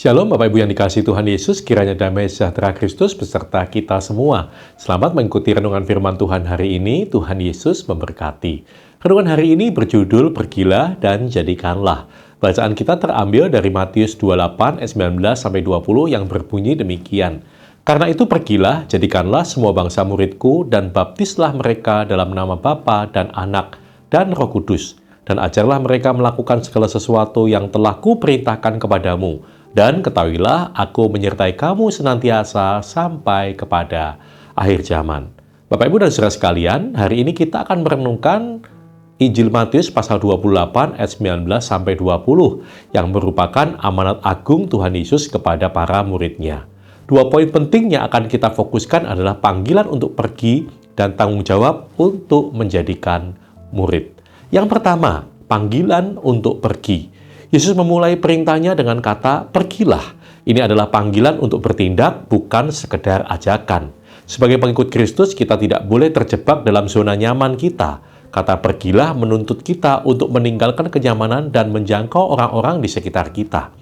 Shalom Bapak Ibu yang dikasihi Tuhan Yesus, kiranya damai sejahtera Kristus beserta kita semua. Selamat mengikuti renungan firman Tuhan hari ini, Tuhan Yesus memberkati. Renungan hari ini berjudul Pergilah dan Jadikanlah. Bacaan kita terambil dari Matius 28 ayat 19-20 yang berbunyi demikian. Karena itu pergilah, jadikanlah semua bangsa muridku dan baptislah mereka dalam nama Bapa dan Anak dan Roh Kudus. Dan ajarlah mereka melakukan segala sesuatu yang telah kuperintahkan kepadamu. Dan ketahuilah, aku menyertai kamu senantiasa sampai kepada akhir zaman. Bapak, Ibu, dan saudara sekalian, hari ini kita akan merenungkan Injil Matius pasal 28 ayat 19-20 yang merupakan amanat agung Tuhan Yesus kepada para muridnya. Dua poin penting yang akan kita fokuskan adalah panggilan untuk pergi dan tanggung jawab untuk menjadikan murid. Yang pertama, panggilan untuk pergi. Yesus memulai perintahnya dengan kata, pergilah. Ini adalah panggilan untuk bertindak, bukan sekedar ajakan. Sebagai pengikut Kristus, kita tidak boleh terjebak dalam zona nyaman kita. Kata pergilah menuntut kita untuk meninggalkan kenyamanan dan menjangkau orang-orang di sekitar kita.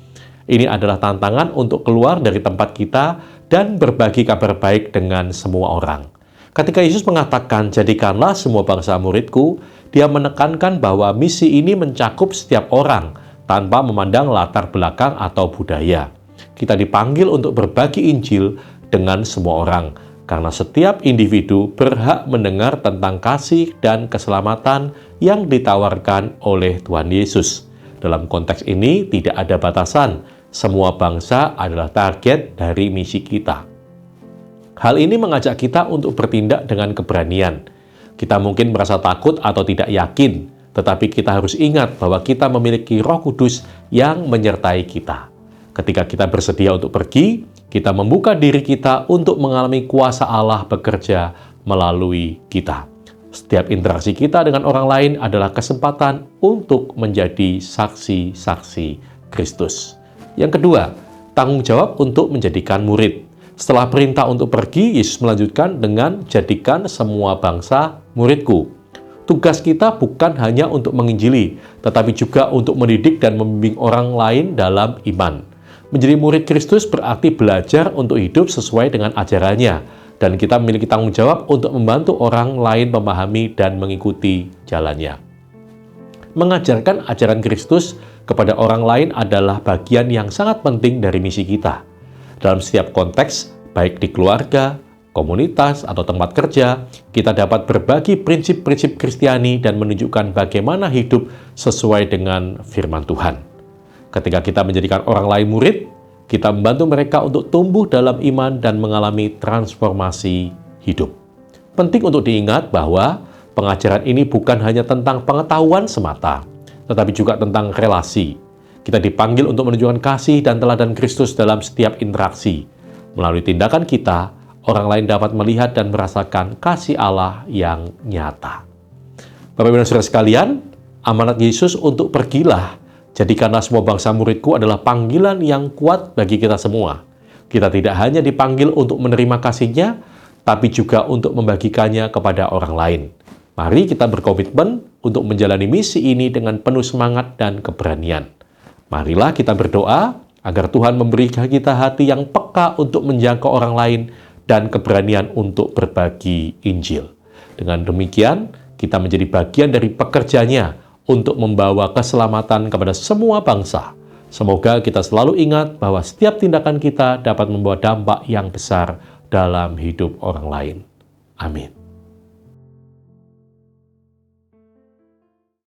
Ini adalah tantangan untuk keluar dari tempat kita dan berbagi kabar baik dengan semua orang. Ketika Yesus mengatakan, jadikanlah semua bangsa muridku, Dia menekankan bahwa misi ini mencakup setiap orang, tanpa memandang latar belakang atau budaya. Kita dipanggil untuk berbagi Injil dengan semua orang, karena setiap individu berhak mendengar tentang kasih dan keselamatan yang ditawarkan oleh Tuhan Yesus. Dalam konteks ini tidak ada batasan, semua bangsa adalah target dari misi kita. Hal ini mengajak kita untuk bertindak dengan keberanian. Kita mungkin merasa takut atau tidak yakin, tetapi kita harus ingat bahwa kita memiliki Roh Kudus yang menyertai kita. Ketika kita bersedia untuk pergi, kita membuka diri kita untuk mengalami kuasa Allah bekerja melalui kita. Setiap interaksi kita dengan orang lain adalah kesempatan untuk menjadi saksi-saksi Kristus. Yang kedua, tanggung jawab untuk menjadikan murid. Setelah perintah untuk pergi, Yesus melanjutkan dengan jadikan semua bangsa muridku. Tugas kita bukan hanya untuk menginjili, tetapi juga untuk mendidik dan membimbing orang lain dalam iman. Menjadi murid Kristus berarti belajar untuk hidup sesuai dengan ajarannya, dan kita memiliki tanggung jawab untuk membantu orang lain memahami dan mengikuti jalannya. Mengajarkan ajaran Kristus kepada orang lain adalah bagian yang sangat penting dari misi kita. Dalam setiap konteks, baik di keluarga, komunitas, atau tempat kerja, kita dapat berbagi prinsip-prinsip Kristiani dan menunjukkan bagaimana hidup sesuai dengan firman Tuhan. Ketika kita menjadikan orang lain murid, kita membantu mereka untuk tumbuh dalam iman dan mengalami transformasi hidup. Penting untuk diingat bahwa pengajaran ini bukan hanya tentang pengetahuan semata, tetapi juga tentang relasi. Kita dipanggil untuk menunjukkan kasih dan teladan Kristus dalam setiap interaksi. Melalui tindakan kita, orang lain dapat melihat dan merasakan kasih Allah yang nyata. Bapak Ibu dan Saudara sekalian, amanat Yesus untuk pergilah, jadikanlah semua bangsa muridku adalah panggilan yang kuat bagi kita semua. Kita tidak hanya dipanggil untuk menerima kasih-Nya, tapi juga untuk membagikannya kepada orang lain. Mari kita berkomitmen untuk menjalani misi ini dengan penuh semangat dan keberanian. Marilah kita berdoa agar Tuhan memberi kita hati yang peka untuk menjangkau orang lain dan keberanian untuk berbagi Injil. Dengan demikian, kita menjadi bagian dari pekerjanya untuk membawa keselamatan kepada semua bangsa. Semoga kita selalu ingat bahwa setiap tindakan kita dapat membawa dampak yang besar dalam hidup orang lain. Amin.